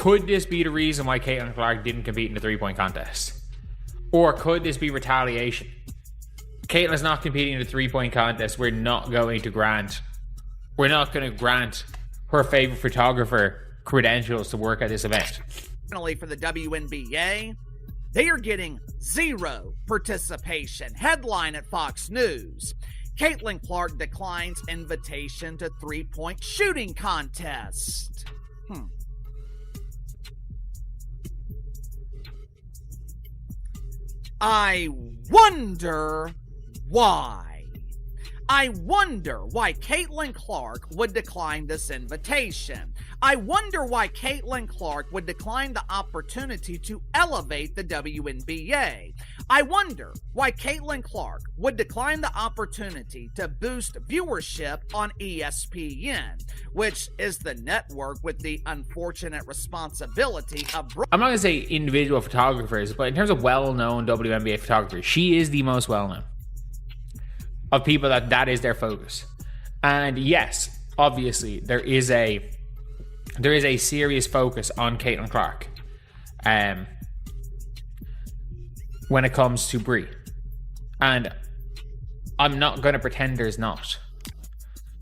Could this be the reason why Caitlin Clark didn't compete in the three-point contest? Or could this be retaliation? Caitlin's not competing in the three-point contest. We're not going to grant her favorite photographer credentials to work at this event. Finally, for the WNBA, they are getting zero participation. Headline at Fox News: Caitlin Clark declines invitation to three-point shooting contest. I wonder why. I wonder why Caitlin Clark would decline this invitation. I wonder why Caitlin Clark would decline the opportunity to elevate the WNBA. I wonder why Caitlin Clark would decline the opportunity to boost viewership on ESPN, which is the network with the unfortunate responsibility of... I'm not going to say individual photographers, but in terms of well-known WNBA photographers, she is the most well-known of people that is their focus. And yes, obviously, there is a serious focus on Caitlin Clark when it comes to Brie. And I'm not going to pretend there's not.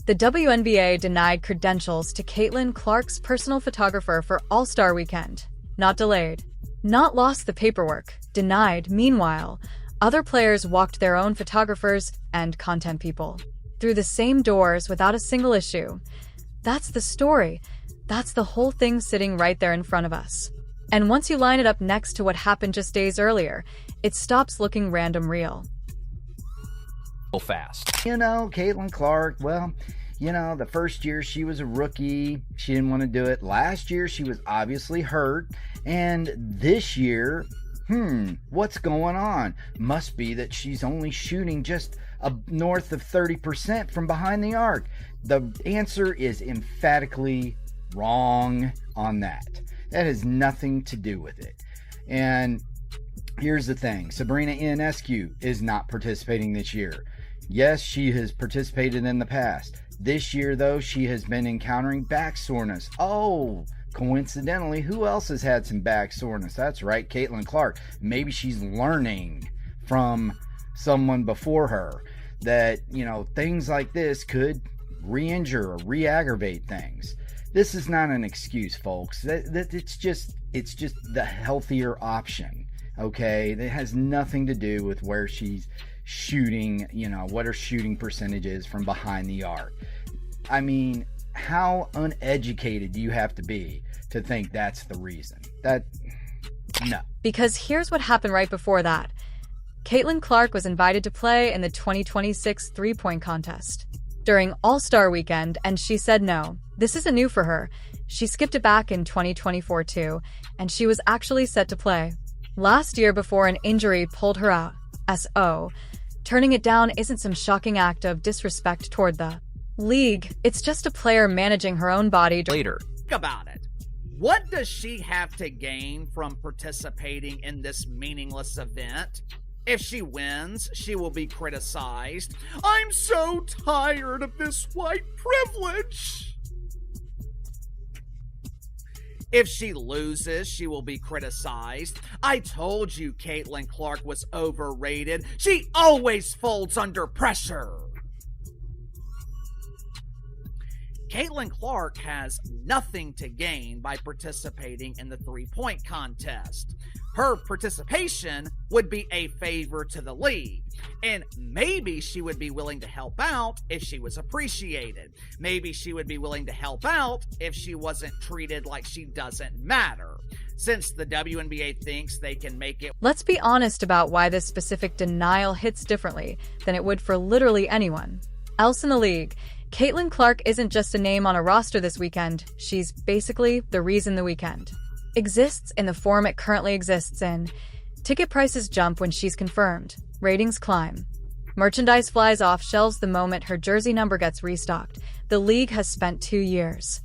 The WNBA denied credentials to Caitlin Clark's personal photographer for All-Star Weekend. Not delayed. Not lost the paperwork. Denied. Meanwhile, other players walked their own photographers and content people through the same doors without a single issue. That's the story. That's the whole thing sitting right there in front of us. And once you line it up next to what happened just days earlier, it stops looking random real. Fast. You know, Caitlin Clark, well, you know, the first year she was a rookie. She didn't want to do it. Last year she was obviously hurt. And this year, what's going on? Must be that she's only shooting just north of 30% from behind the arc. The answer is emphatically wrong on that. That has nothing to do with it. And here's the thing. Sabrina Ionescu is not participating this year. Yes, she has participated in the past. This year, though, she has been encountering back soreness. Oh, coincidentally, who else has had some back soreness? That's right, Caitlin Clark. Maybe she's learning from someone before her that, you know, things like this could re-injure or re-aggravate things. This is not an excuse, folks. It's just the healthier option, okay? It has nothing to do with where she's shooting, you know, what her shooting percentage is from behind the arc. I mean, how uneducated do you have to be to think that's the reason? No. Because here's what happened right before that. Caitlin Clark was invited to play in the 2026 three-point contest during All-Star Weekend, and she said no. This isn't new for her. She skipped it back in 2024 too, and she was actually set to play last year before an injury pulled her out. So, turning it down isn't some shocking act of disrespect toward the league. It's just a player managing her own body. Later. Think about it. What does she have to gain from participating in this meaningless event? If she wins, she will be criticized. I'm so tired of this white privilege. If she loses, she will be criticized. I told you Caitlin Clark was overrated. She always folds under pressure. Caitlin Clark has nothing to gain by participating in the three-point contest. Her participation would be a favor to the league, and maybe she would be willing to help out if she was appreciated. Maybe she would be willing to help out if she wasn't treated like she doesn't matter. Since the WNBA thinks they can make it... Let's be honest about why this specific denial hits differently than it would for literally anyone else in the league. Caitlin Clark isn't just a name on a roster this weekend. She's basically the reason the weekend exists in the form it currently exists in. Ticket prices jump when she's confirmed. Ratings climb. Merchandise flies off shelves the moment her jersey number gets restocked. The league has spent 2 years.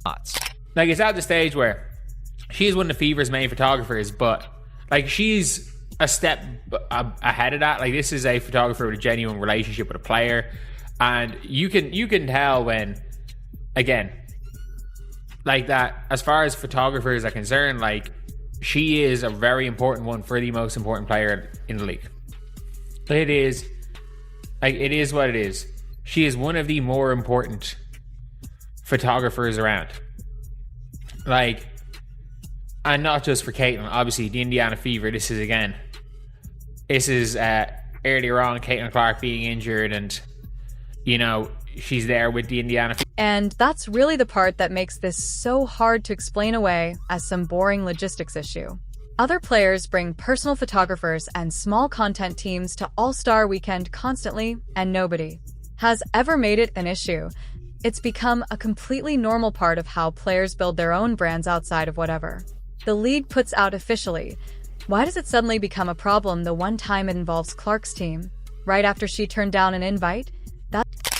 Like, it's at the stage where she's one of the Fever's main photographers, but like, she's a step ahead of that. Like, this is a photographer with a genuine relationship with a player, and you can tell when, again, like that, as far as photographers are concerned, like, she is a very important one for the most important player in the league. It is what it is. She is one of the more important photographers around. Like, and not just for Caitlin. Obviously, the Indiana Fever, this is earlier on, Caitlin Clark being injured, and, you know, she's there with the Indiana Fever. And that's really the part that makes this so hard to explain away as some boring logistics issue. Other players bring personal photographers and small content teams to All-Star Weekend constantly, and nobody has ever made it an issue. It's become a completely normal part of how players build their own brands outside of whatever the league puts out officially. Why does it suddenly become a problem the one time it involves Clark's team? Right after she turned down an invite?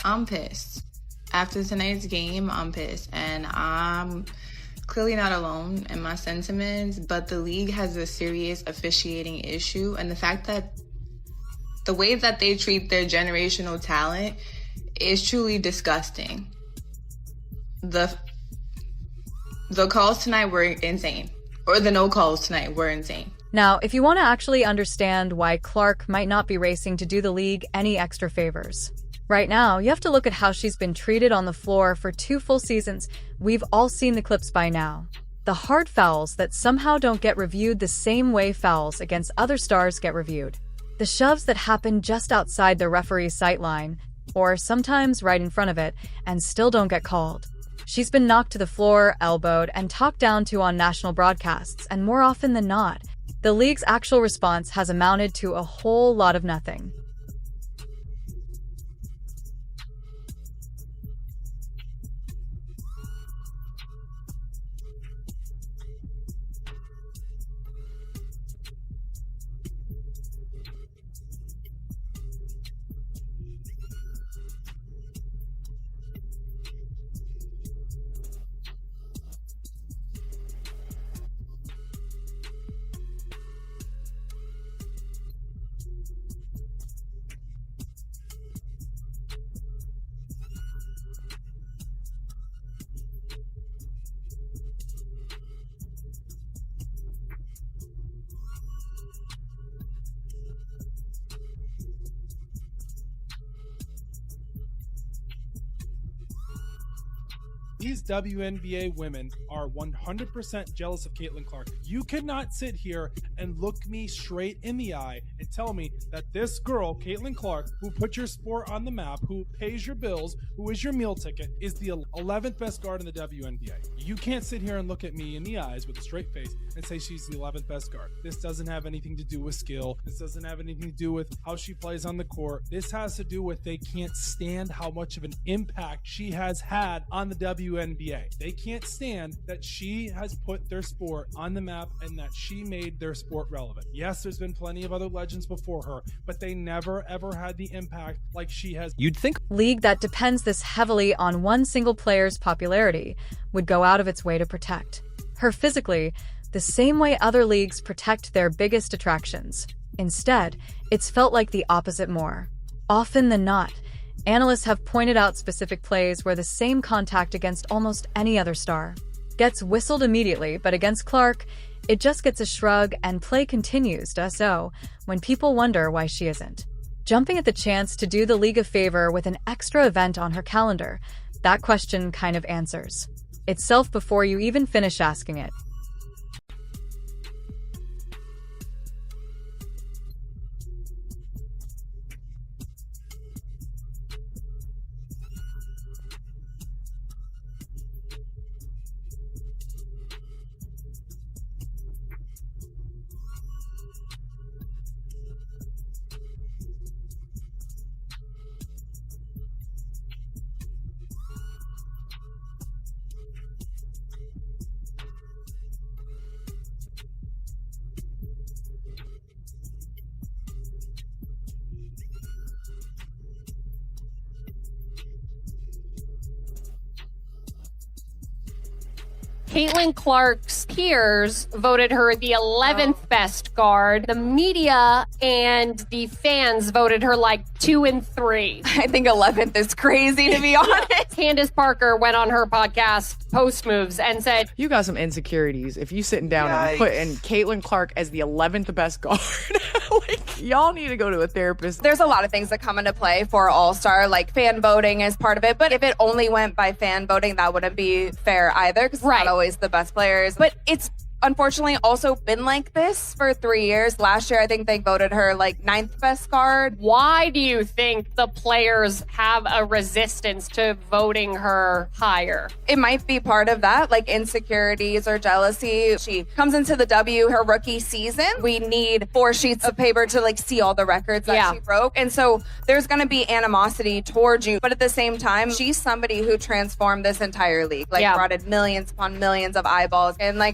I'm pissed. After tonight's game, I'm pissed. And I'm clearly not alone in my sentiments, but the league has a serious officiating issue. And the fact that the way that they treat their generational talent is truly disgusting. The calls tonight were insane. Or the no calls tonight were insane. Now, if you want to actually understand why Clark might not be racing to do the league any extra favors right now, you have to look at how she's been treated on the floor for 2 full seasons. We've all seen the clips by now. The hard fouls that somehow don't get reviewed the same way fouls against other stars get reviewed. The shoves that happen just outside the referee's sightline, or sometimes right in front of it, and still don't get called. She's been knocked to the floor, elbowed, and talked down to on national broadcasts, and more often than not, the league's actual response has amounted to a whole lot of nothing. These WNBA women are 100% jealous of Caitlin Clark. You cannot sit here and look me straight in the eye and tell me that this girl, Caitlin Clark, who put your sport on the map, who pays your bills, who is your meal ticket, is the 11th best guard in the WNBA. You can't sit here and look at me in the eyes with a straight face and say she's the 11th best guard. This doesn't have anything to do with skill. This doesn't have anything to do with how she plays on the court. This has to do with they can't stand how much of an impact she has had on the WNBA. They can't stand that she has put their sport on the map and that she made their sport relevant. Yes, there's been plenty of other legends before her, but they never ever had the impact like she has. You'd think a league that depends this heavily on one single player's popularity would go out of its way to protect her physically, the same way other leagues protect their biggest attractions. Instead, it's felt like the opposite more often than not. Analysts have pointed out specific plays where the same contact against almost any other star gets whistled immediately, but against Clark, it just gets a shrug and play continues to so when people wonder why she isn't jumping at the chance to do the league a favor with an extra event on her calendar. That question kind of answers itself before you even finish asking it. Caitlin Clark's peers voted her the 11th best guard. The media and the fans voted her like 2 and 3. I think 11th is crazy, to be honest. Candace Parker went on her podcast, Post Moves, and said, "You got some insecurities if you sitting down and putting Caitlin Clark as the 11th best guard." Like, y'all need to go to a therapist. There's a lot of things that come into play for All-Star, like fan voting is part of it. But if it only went by fan voting, that wouldn't be fair either, because it's not always the best players. But it's unfortunately also been like this for 3 years. Last year, I think they voted her like 9th best guard. why do you think the players have a resistance to voting her higher? It might be part of that, like insecurities or jealousy. She comes into the W her rookie season. We need 4 sheets of paper to like see all the records that she broke. And so there's going to be animosity towards you. But at the same time, she's somebody who transformed this entire league, like brought in millions upon millions of eyeballs. And like